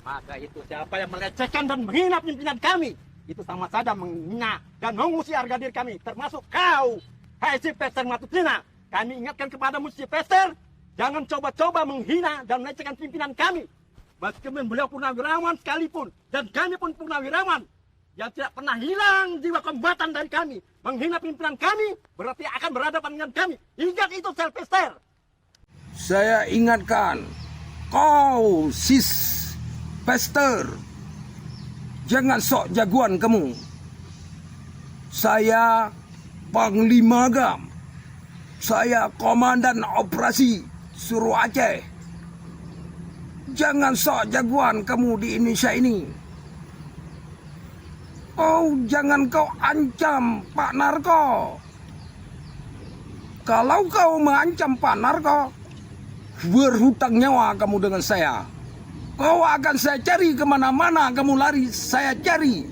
Maka itu siapa yang melecehkan dan menghina pimpinan kami, itu sama saja menghina dan mengusir harga diri kami, termasuk kau. Hai si Pester Matutina, kami ingatkan kepadamu si Pester, jangan coba-coba menghina dan melecehkan pimpinan kami. Meskipun beliau purnawirawan sekalipun, dan kami pun purnawirawan, yang tidak pernah hilang jiwa kombatan dari kami. Menghina pimpinan kami, berarti akan berhadapan dengan kami. Ingat itu, Pester. Saya ingatkan, kau sis Pester, jangan sok jagoan kamu. Saya Panglima Gam. Saya Komandan Operasi Suruh Aceh. Jangan sok jagoan kamu di Indonesia ini. Oh, jangan kau ancam Pak Narko. Kalau kau mengancam Pak Narko, berhutang nyawa kamu dengan saya. Kau akan saya cari kemana-mana kamu lari, saya cari.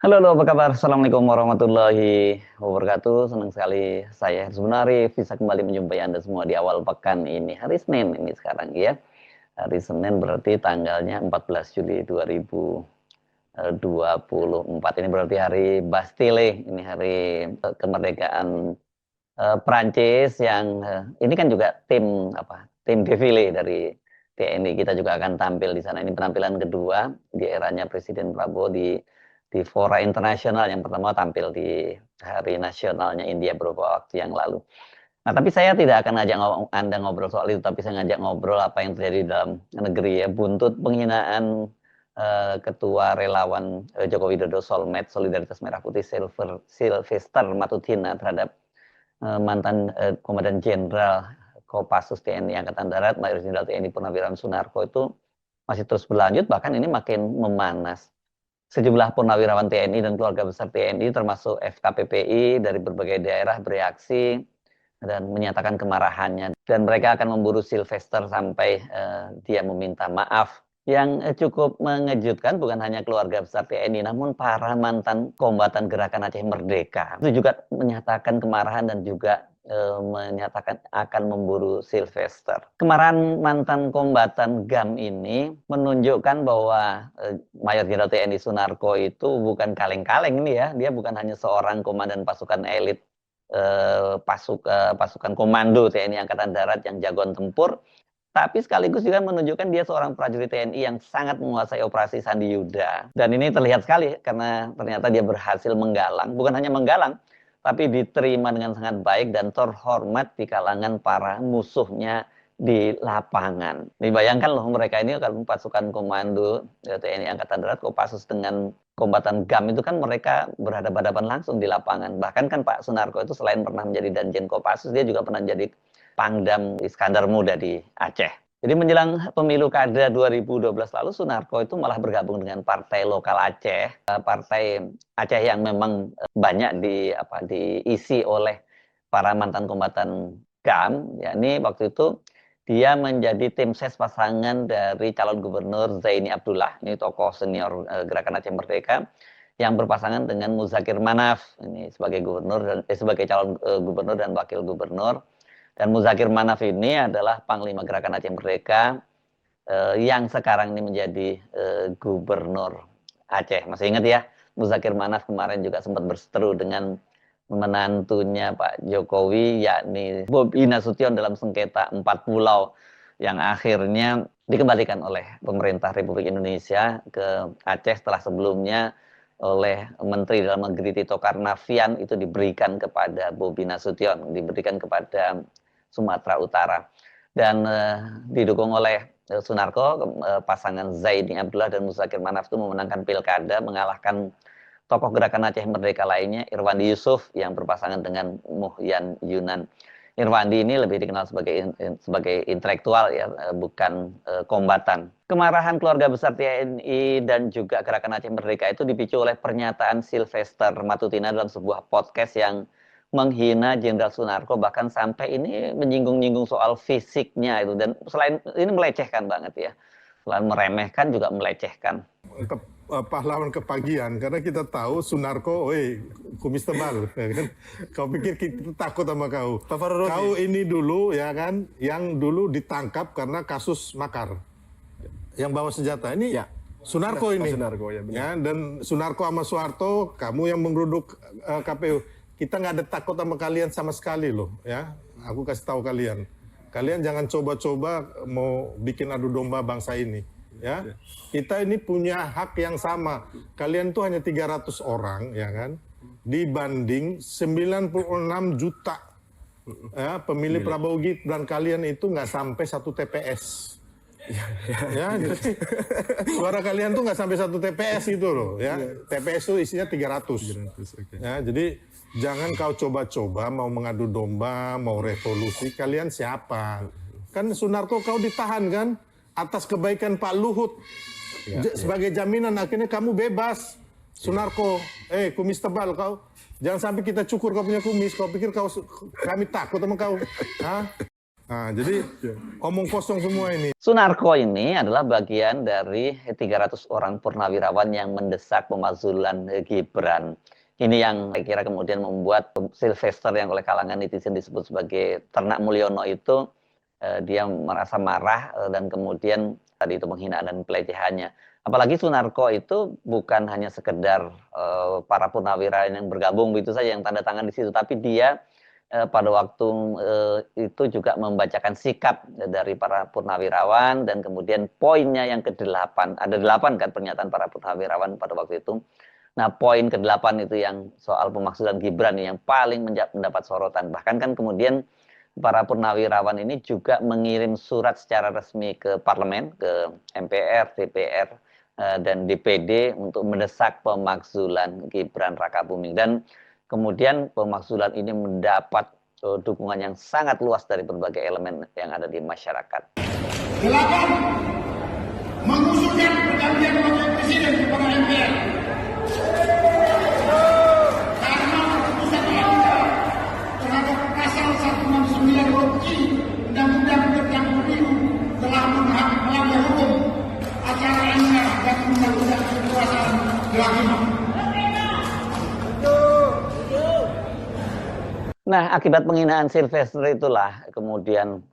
Halo, apa kabar? Assalamualaikum warahmatullahi wabarakatuh. Senang sekali saya sebenarnya bisa kembali menjumpai Anda semua di awal pekan ini. Hari Senin ini sekarang ya. Hari Senin berarti tanggalnya 14 Juli 2024. Ini berarti hari Bastille. Ini hari kemerdekaan Prancis yang ini kan juga tim defile dari TNI. Kita juga akan tampil di sana. Ini penampilan kedua di eranya Presiden Prabowo di fora internasional. Yang pertama tampil di hari nasionalnya India beberapa waktu yang lalu. Nah, tapi saya tidak akan ngajak Anda ngobrol soal itu, tapi saya ngajak ngobrol apa yang terjadi dalam negeri ya. Buntut penghinaan Ketua Relawan Joko Widodo Solmed Solidaritas Merah Putih Sylvester Matutina terhadap mantan Komandan Jenderal Kopassus TNI Angkatan Darat Mayor Jenderal TNI Purnawirawan Sunarko itu masih terus berlanjut, bahkan ini makin memanas. Sejumlah purnawirawan TNI dan keluarga besar TNI termasuk FKPPI dari berbagai daerah bereaksi dan menyatakan kemarahannya, dan mereka akan memburu Sylvester sampai dia meminta maaf. Yang cukup mengejutkan bukan hanya keluarga besar TNI, namun para mantan kombatan Gerakan Aceh Merdeka itu juga menyatakan kemarahan dan juga menyatakan akan memburu Sylvester. Kemarahan mantan kombatan GAM ini menunjukkan bahwa Mayor Jenderal TNI Sunarko itu bukan kaleng-kaleng ini ya. Dia bukan hanya seorang komandan pasukan elit, pasukan komando TNI Angkatan Darat yang jagoan tempur, tapi sekaligus juga menunjukkan dia seorang prajurit TNI yang sangat menguasai operasi Sandi Yuda. Dan ini terlihat sekali karena ternyata dia berhasil menggalang, bukan hanya menggalang, tapi diterima dengan sangat baik dan terhormat di kalangan para musuhnya di lapangan. Dibayangkan loh, mereka ini kan pasukan komando TNI Angkatan Darat Kopassus dengan kombatan GAM itu kan mereka berhadapan-hadapan langsung di lapangan. Bahkan kan Pak Sunarko itu selain pernah menjadi Danjen Kopassus, dia juga pernah jadi Pangdam Iskandar Muda di Aceh. Jadi menjelang pemilu kada 2012 lalu, Sunarko itu malah bergabung dengan Partai Lokal Aceh, Partai Aceh yang memang banyak diisi oleh para mantan kombatan GAM. Yakni waktu itu dia menjadi tim ses pasangan dari calon gubernur Zaini Abdullah, ini tokoh senior Gerakan Aceh Merdeka, yang berpasangan dengan Muzakir Manaf, ini sebagai sebagai calon gubernur dan wakil gubernur. Dan Muzakir Manaf ini adalah Panglima Gerakan Aceh Merdeka yang sekarang ini menjadi gubernur Aceh. Masih ingat ya, Muzakir Manaf kemarin juga sempat berseteru dengan menantunya Pak Jokowi, yakni Bobi Nasution, dalam sengketa 4 pulau yang akhirnya dikembalikan oleh pemerintah Republik Indonesia ke Aceh setelah sebelumnya oleh Menteri Dalam Negeri Tito Karnavian itu diberikan kepada Bobi Nasution, diberikan kepada Sumatera Utara. Dan didukung oleh Sunarko, pasangan Zaini Abdullah dan Muzakir Manaf itu memenangkan pilkada, mengalahkan tokoh Gerakan Aceh Merdeka lainnya, Irwandi Yusuf, yang berpasangan dengan Muhyan Yunan. Irwandi ini lebih dikenal sebagai intelektual ya, bukan kombatan. Kemarahan keluarga besar TNI dan juga Gerakan Aceh Merdeka itu dipicu oleh pernyataan Sylvester Matutina dalam sebuah podcast yang menghina Jenderal Sunarko, bahkan sampai ini menyinggung-nyinggung soal fisiknya itu, dan selain ini melecehkan banget ya, selain meremehkan juga melecehkan. Pahlawan kepagian, karena kita tahu Sunarko, kumis tebal, ya kan? Kau pikir kita takut sama kau? Kau ini dulu ya kan, yang dulu ditangkap karena kasus makar, yang bawa senjata ini. Ya. Sunarko ini, Sunarko, ya, ya, dan Sunarko sama Soeharto, kamu yang menggeruduk KPU. Kita nggak ada takut sama kalian sama sekali loh, ya. Aku kasih tahu kalian, kalian jangan coba-coba mau bikin adu domba bangsa ini, ya. Kita ini punya hak yang sama. Kalian tuh hanya 300 orang, ya kan, dibanding 96 juta ya, pemilih Prabowo Gibran. Kalian itu nggak sampai 1 TPS. Ya, jadi suara kalian tuh nggak sampai 1 TPS itu loh, ya. TPS itu isinya 300. Ya, jadi jangan kau coba-coba mau mengadu domba, mau revolusi. Kalian siapa? Kan Sunarko kau ditahan kan atas kebaikan Pak Luhut. Sebagai jaminan akhirnya kamu bebas. Sunarko, kumis tebal kau. Jangan sampai kita cukur kau punya kumis. Kau pikir kami takut sama kau? Hah? Nah, jadi omong kosong semua ini. Sunarko ini adalah bagian dari 300 orang purnawirawan yang mendesak pemakzulan Gibran. Ini yang saya kira kemudian membuat Sylvester yang oleh kalangan netizen disebut sebagai Ternak Mulyono itu dia merasa marah dan kemudian tadi itu penghinaan dan pelecehannya. Apalagi Sunarko itu bukan hanya sekedar para purnawirawan yang bergabung begitu saja yang tanda tangan di situ, tapi dia pada waktu itu juga membacakan sikap dari para purnawirawan dan kemudian poinnya yang ke-8. Ada 8 kan pernyataan para purnawirawan pada waktu itu. Nah, poin ke-8 itu yang soal pemakzulan Gibran yang paling mendapat sorotan. Bahkan kan kemudian para purnawirawan ini juga mengirim surat secara resmi ke parlemen, ke MPR, DPR, dan DPD untuk mendesak pemakzulan Gibran Rakabuming. Dan kemudian pemakzulan ini mendapat dukungan yang sangat luas dari berbagai elemen yang ada di masyarakat. 8. Mengusulkan pergantian wakil presiden kepada MPR. Karena keputusan MK terhadap pasal 169 huruf I Undang-Undang tentang Pemilu telah melanggar hukum acara MK dan undang-undang kekuasaan kehakiman. Nah, akibat penghinaan Sylvester itulah kemudian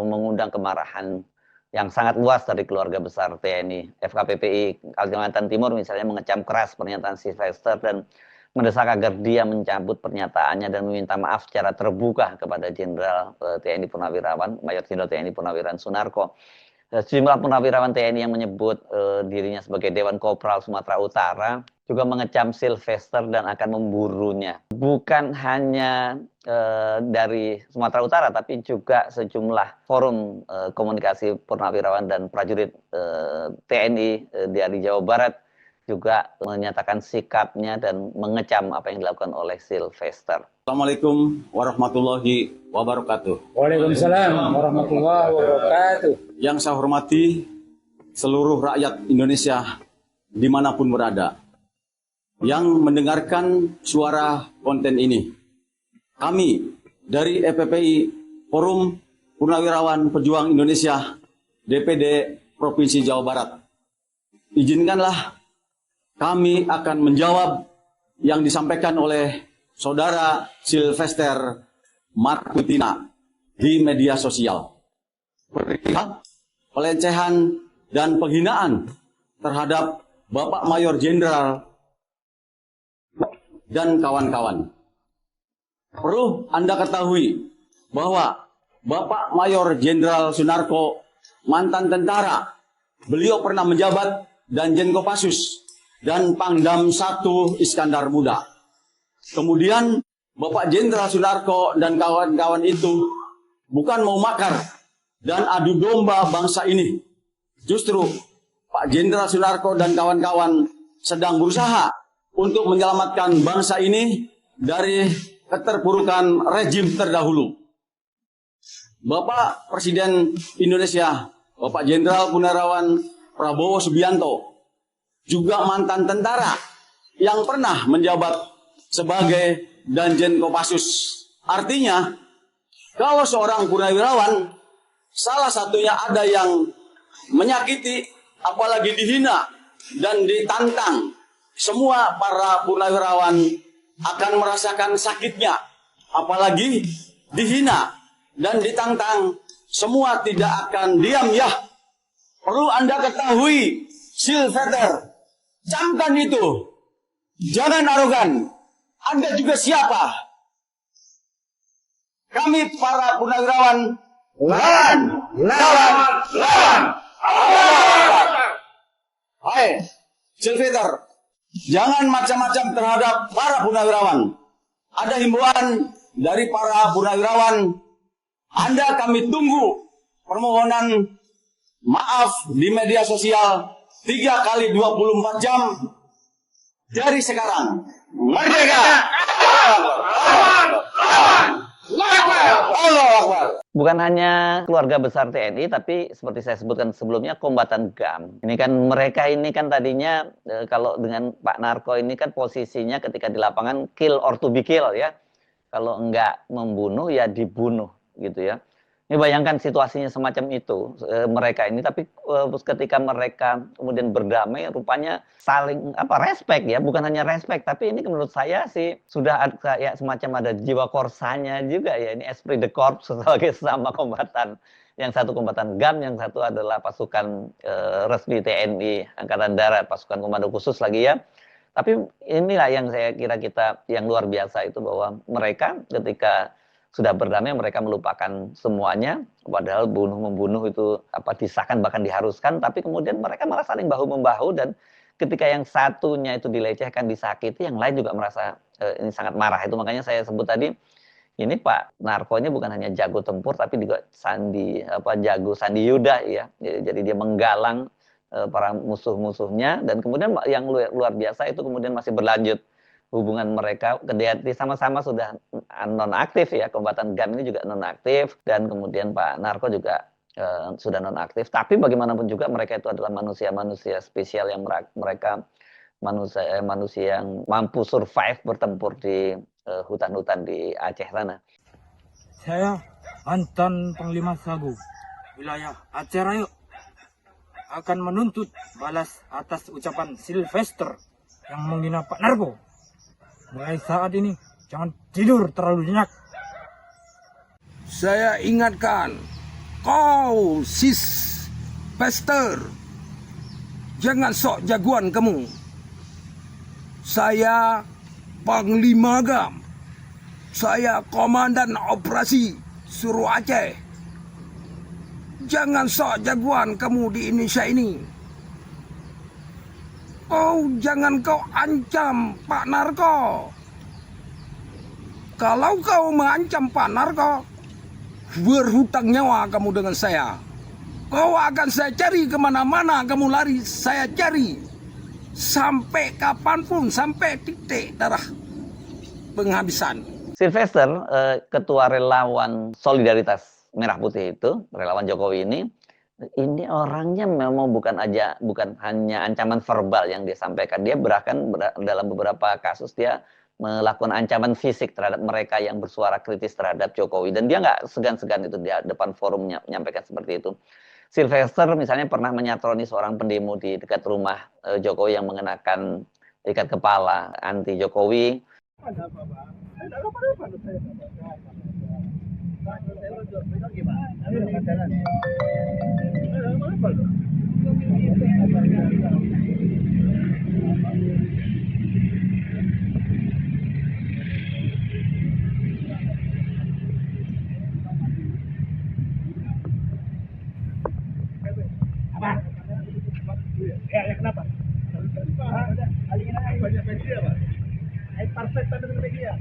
mengundang kemarahan yang sangat luas dari keluarga besar TNI. FKPPI Kalimantan Timur misalnya mengecam keras pernyataan Sylvester dan mendesak agar dia mencabut pernyataannya dan meminta maaf secara terbuka kepada Jenderal TNI Purnawirawan, Mayor Jenderal TNI Purnawirawan Sunarko. Sejumlah purnawirawan TNI yang menyebut dirinya sebagai Dewan Kopral Sumatera Utara juga mengecam Sylvester dan akan memburunya. Bukan hanya dari Sumatera Utara, tapi juga sejumlah forum komunikasi purnawirawan dan prajurit TNI dari Jawa Barat juga menyatakan sikapnya dan mengecam apa yang dilakukan oleh Sylvester. Assalamualaikum warahmatullahi wabarakatuh. Waalaikumsalam warahmatullahi wabarakatuh. Yang saya hormati seluruh rakyat Indonesia dimanapun berada yang mendengarkan suara konten ini. Kami dari FPPI Forum Purnawirawan Pejuang Indonesia DPD Provinsi Jawa Barat, izinkanlah kami akan menjawab yang disampaikan oleh Saudara Sylvester Markutina di media sosial perihal pelecehan dan penghinaan terhadap Bapak Mayor Jenderal dan kawan-kawan. Perlu Anda ketahui bahwa Bapak Mayor Jenderal Sunarko mantan tentara, beliau pernah menjabat Danjen Kopassus dan Pangdam 1 Iskandar Muda. Kemudian Bapak Jenderal Sunarko dan kawan-kawan itu bukan mau makar dan adu domba bangsa ini. Justru Pak Jenderal Sunarko dan kawan-kawan sedang berusaha untuk menyelamatkan bangsa ini dari keterpurukan rejim terdahulu. Bapak Presiden Indonesia, Bapak Jenderal Purnawirawan Prabowo Subianto, juga mantan tentara yang pernah menjabat sebagai Danjen Kopassus. Artinya, kalau seorang purnawirawan, salah satunya ada yang menyakiti, apalagi dihina dan ditantang, semua para purnawirawan akan merasakan sakitnya, apalagi dihina dan ditantang, semua tidak akan diam ya. Perlu Anda ketahui, Silveter, camkan itu. Jangan arogan. Anda juga siapa? Kami para purnawirawan lawan. Hai, Silveter, jangan macam-macam terhadap para purnawirawan. Ada himbauan dari para purnawirawan. Anda kami tunggu permohonan maaf di media sosial 3 kali 24 jam dari sekarang. Merdeka! Allah Akbar! Bukan hanya keluarga besar TNI, tapi seperti saya sebutkan sebelumnya, kombatan GAM. Ini kan mereka ini kan tadinya, kalau dengan Pak Narko ini kan posisinya ketika di lapangan kill or to be kill ya. Kalau enggak membunuh ya dibunuh gitu ya. Ini bayangkan situasinya semacam itu mereka ini, tapi ketika mereka kemudian berdamai, rupanya saling respect ya, bukan hanya respect, tapi ini menurut saya sih sudah ada kayak semacam ada jiwa korsanya juga ya, ini esprit de corps sebagai sesama kombatan. Yang satu kombatan GAM, yang satu adalah pasukan resmi TNI Angkatan Darat, pasukan komando khusus lagi ya. Tapi inilah yang saya kira kita yang luar biasa itu, bahwa mereka ketika sudah berdamai mereka melupakan semuanya, padahal bunuh-membunuh itu disahkan bahkan diharuskan, tapi kemudian mereka malah saling bahu-membahu, dan ketika yang satunya itu dilecehkan, disakiti, yang lain juga merasa ini sangat marah. Itu makanya saya sebut tadi, ini Pak Narko ini bukan hanya jago tempur, tapi juga jago sandi yuda ya. Jadi dia menggalang para musuh-musuhnya, dan kemudian yang luar biasa itu kemudian masih berlanjut hubungan mereka, sama-sama sudah nonaktif ya, kombatan GAM ini juga nonaktif, dan kemudian Pak Narko juga sudah nonaktif. Tapi bagaimanapun juga mereka itu adalah manusia-manusia spesial yang mereka manusia yang mampu survive bertempur di hutan-hutan di Aceh sana. Saya mantan Panglima Sagu wilayah Aceh Raya akan menuntut balas atas ucapan Silvester yang menghina Pak Narko. Mulai saat ini, jangan tidur terlalu nyenyak. Saya ingatkan, kau sis Pester, jangan sok jagoan kamu. Saya Panglima GAM, saya Komandan Operasi Suruh Aceh. Jangan sok jagoan kamu di Indonesia ini. Jangan kau ancam Pak Narko. Kalau kau mengancam Pak Narko, berhutang nyawa kamu dengan saya. Kau akan saya cari kemana-mana kamu lari, saya cari. Sampai kapanpun, sampai titik darah penghabisan. Silvester, ketua relawan Solidaritas Merah Putih itu, relawan Jokowi ini orangnya memang bukan hanya ancaman verbal yang dia sampaikan. Dia bahkan dalam beberapa kasus dia melakukan ancaman fisik terhadap mereka yang bersuara kritis terhadap Jokowi. Dan dia nggak segan-segan itu di depan forumnya menyampaikan seperti itu. Silvester misalnya pernah menyatroni seorang pendemo di dekat rumah Jokowi yang mengenakan ikat kepala anti Jokowi. Kenapa? Banyak media, Pak. Partai tanda media.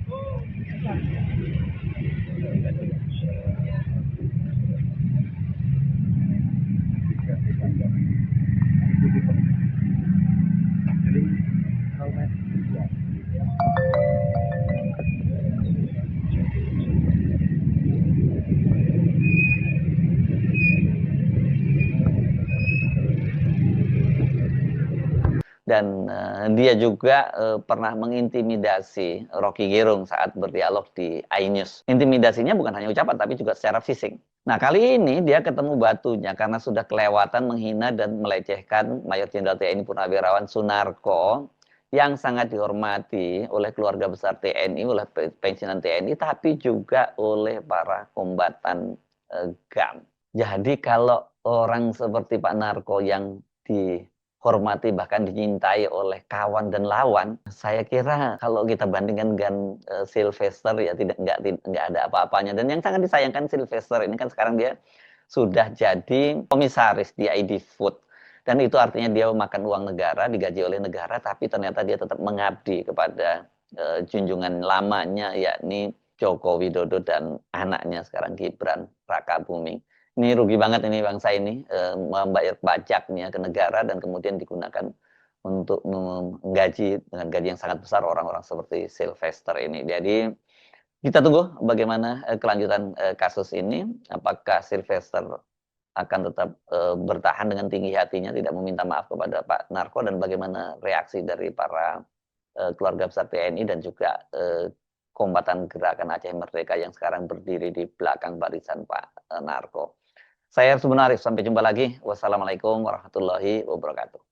Dan dia juga pernah mengintimidasi Rocky Gerung saat berdialog di iNews. Intimidasinya bukan hanya ucapan, tapi juga secara fisik. Nah, kali ini dia ketemu batunya karena sudah kelewatan menghina dan melecehkan Mayor Jenderal TNI Purnawirawan Sunarko yang sangat dihormati oleh keluarga besar TNI, oleh pensiunan TNI, tapi juga oleh para kombatan GAM. Jadi kalau orang seperti Pak Narko yang dihormati bahkan dicintai oleh kawan dan lawan, saya kira kalau kita bandingkan dengan Sylvester ya nggak ada apa-apanya. Dan yang sangat disayangkan Sylvester ini kan sekarang dia sudah jadi komisaris di ID Food. Dan itu artinya dia makan uang negara, digaji oleh negara, tapi ternyata dia tetap mengabdi kepada junjungan lamanya, yakni Joko Widodo dan anaknya sekarang Gibran Rakabuming. Ini rugi banget ini bangsa ini membayar pajaknya ke negara dan kemudian digunakan untuk menggaji dengan gaji yang sangat besar orang-orang seperti Sylvester ini. Jadi kita tunggu bagaimana kelanjutan kasus ini. Apakah Sylvester akan tetap bertahan dengan tinggi hatinya, tidak meminta maaf kepada Pak Narko, dan bagaimana reaksi dari para keluarga besar TNI dan juga kombatan gerakan Aceh Merdeka yang sekarang berdiri di belakang barisan Pak Narko. Saya Arif Sumunarif, sampai jumpa lagi. Wassalamualaikum warahmatullahi wabarakatuh.